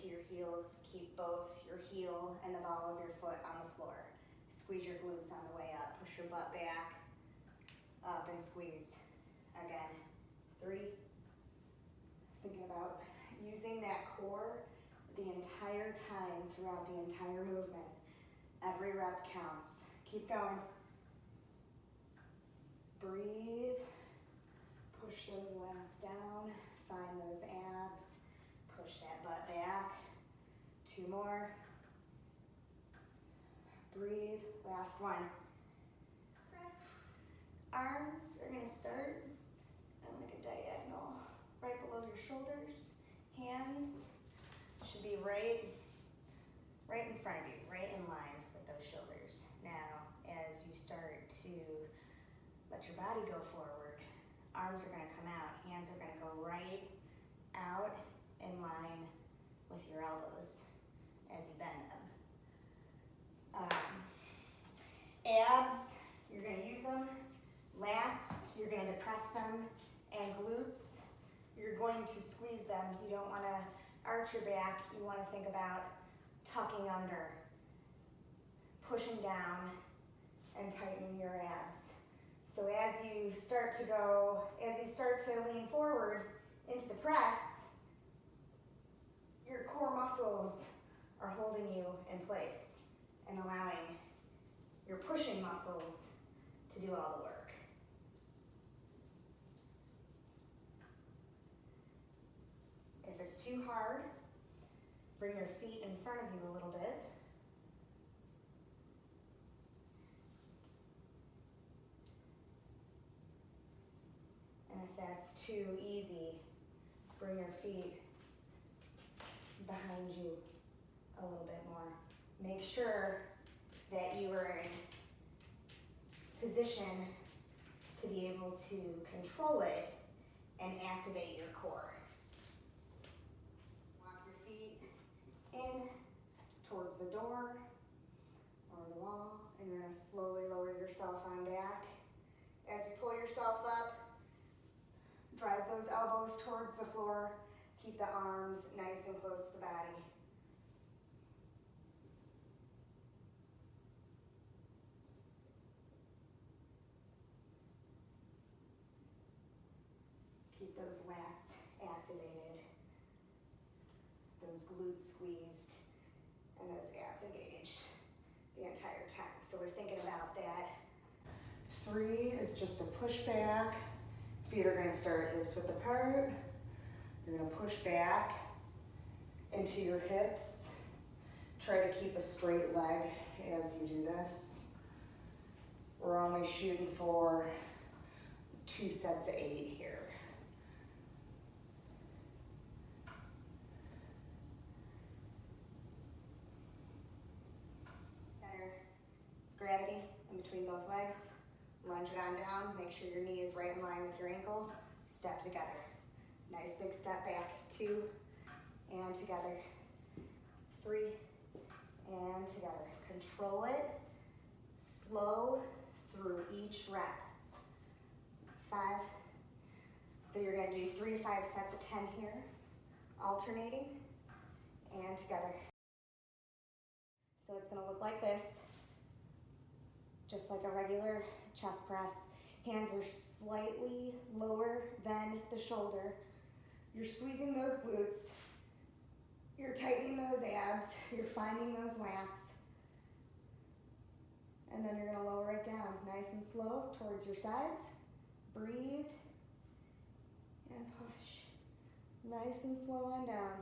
your heels. Keep both your heel and the ball of your foot on the floor. Squeeze your glutes on the way up. Push your butt back, up and squeeze. Again, 3. Thinking about using that core the entire time throughout the entire movement. Every rep counts. Keep going. Breathe. Push those lats down. Find those abs. Push that butt back. 2 more. Breathe. Last one. Press. Arms are going to start on like a diagonal, right below your shoulders. Hands should be right in front of you, right in line with those shoulders. Now, as you start to let your body go forward, arms are going to come out, hands are going to go right out in line with your elbows as you bend them. Abs, you're going to use them. Lats, you're going to depress them. And glutes, you're going to squeeze them. You don't want to arch your back. You want to think about tucking under, pushing down, and tightening your abs. So as you start to lean forward into the press, your core muscles are holding you in place and allowing your pushing muscles to do all the work. If it's too hard, bring your feet in front of you a little bit. And if that's too easy, bring your feet behind you a little bit more. Make sure that you are in position to be able to control it and activate your core. Walk your feet in towards the door or the wall, and you're going to slowly lower yourself on back. As you pull yourself up, drive those elbows towards the floor. Keep the arms nice and close to the body. Keep those lats activated, those glutes squeezed, and those abs engaged the entire time. So we're thinking about that. 3 is just a push back. Feet are going to start hips width apart. You're going to push back into your hips. Try to keep a straight leg as you do this. We're only shooting for 2 sets of 8 here. Center gravity in between both legs. Lunge it on down. Make sure your knee is right in line with your ankle. Step together. Nice big step back. 2 and together. 3 and together. Control it. Slow through each rep. 5. So you're going to do 3 to 5 sets of 10 here. Alternating and together. So it's going to look like this. Just like a regular chest press. Hands are slightly lower than the shoulder. You're squeezing those glutes. You're tightening those abs. You're finding those lats. And then you're going to lower it down nice and slow towards your sides. Breathe and push. Nice and slow on down.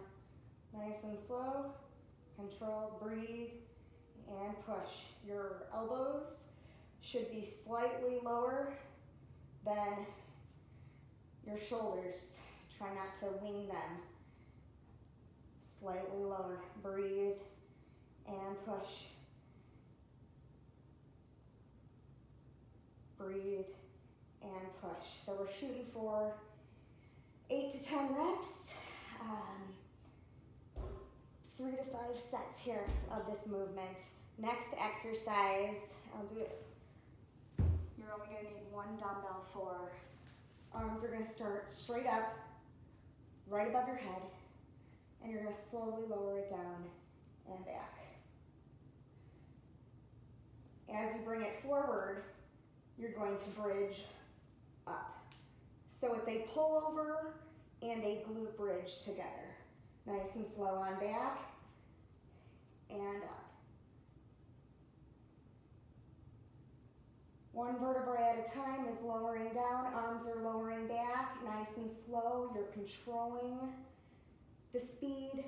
Nice and slow. Control, breathe, and push. Your elbows should be slightly lower than your shoulders. Try not to wing them. Slightly lower. Breathe and push. Breathe and push. So we're shooting for 8 to 10 reps. 3 to 5 sets here of this movement. Next exercise, I'll do it. You're only going to need 1 dumbbell for. Arms are going to start straight up, right above your head. and you're going to slowly lower it down and back. As you bring it forward, you're going to bridge up. So it's a pullover and a glute bridge together. Nice and slow on back and up. One vertebra at a time is lowering down, arms are lowering back, nice and slow. You're controlling the speed,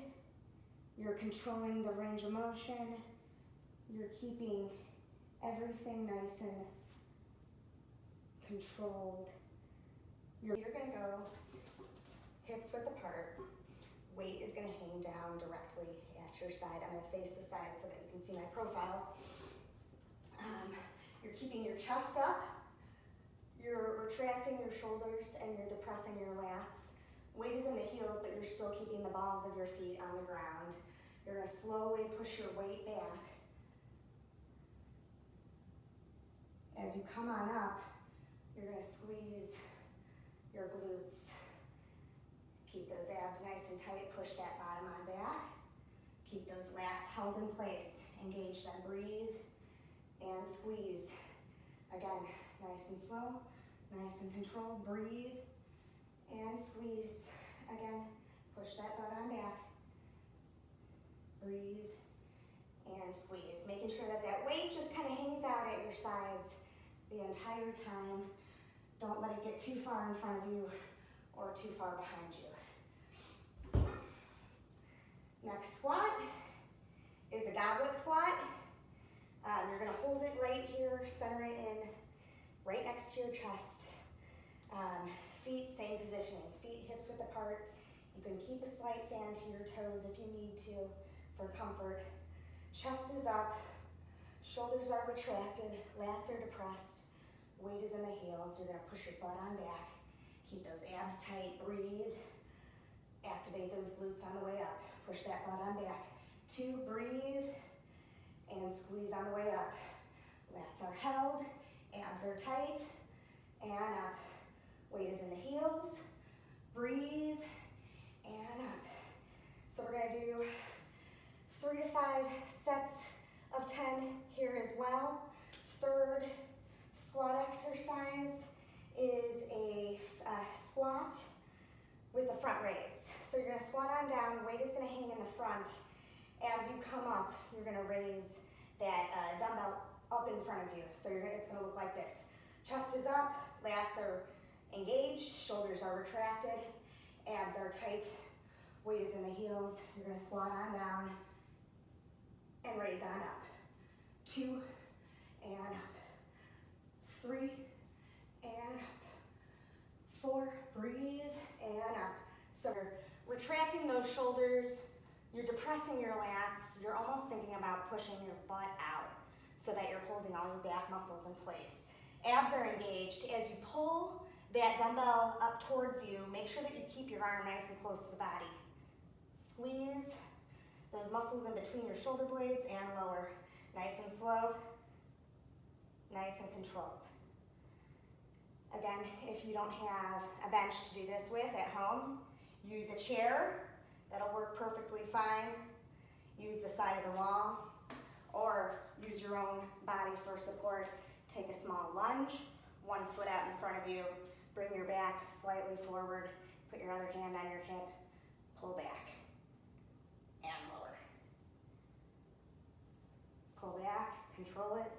you're controlling the range of motion, you're keeping everything nice and controlled. You're gonna go hips width apart. Weight is gonna hang down directly at your side. I'm gonna face the side so that you can see my profile. You're keeping your chest up, you're retracting your shoulders, and you're depressing your lats. Weight is in the heels, but you're still keeping the balls of your feet on the ground. You're gonna slowly push your weight back. As you come on up, you're gonna squeeze your glutes. Keep those abs nice and tight, push that bottom on back. Keep those lats held in place. Engage them, breathe and squeeze. Again, nice and slow, nice and controlled. Breathe and squeeze. Again, push that butt on back. Breathe and squeeze. Making sure that that weight just kind of hangs out at your sides the entire time. Don't let it get too far in front of you or too far behind you. Next squat is a goblet squat. You're gonna hold it right here, center it in, right next to your chest. Feet, same positioning. Feet hips width apart. You can keep a slight fan to your toes if you need to for comfort. Chest is up, shoulders are retracted, lats are depressed, weight is in the heels. You're gonna push your butt on back. Keep those abs tight, breathe. Activate those glutes on the way up. Push that butt on back. 2, breathe, and squeeze on the way up. Lats are held, abs are tight, and up. Weight is in the heels. Breathe, and up. So we're gonna do 3 to 5 sets of 10 here as well. Third squat exercise is a squat with a front raise. So you're gonna squat on down, weight is gonna hang in the front. As you come up, you're gonna raise that dumbbell up in front of you. So it's gonna look like this. Chest is up, lats are engaged, shoulders are retracted, abs are tight, weight is in the heels. You're gonna squat on down and raise on up. 2 and up. 3 and up. 4, breathe and up. So you're retracting those shoulders, you're depressing your lats, you're almost thinking about pushing your butt out so that you're holding all your back muscles in place. Abs are engaged. As you pull that dumbbell up towards you, make sure that you keep your arm nice and close to the body. Squeeze those muscles in between your shoulder blades and lower. Nice and slow, nice and controlled. Again, if you don't have a bench to do this with at home, use a chair. That'll work perfectly fine. Use the side of the wall, or use your own body for support. Take a small lunge, 1 foot out in front of you, bring your back slightly forward, put your other hand on your hip, pull back, and lower. Pull back, control it,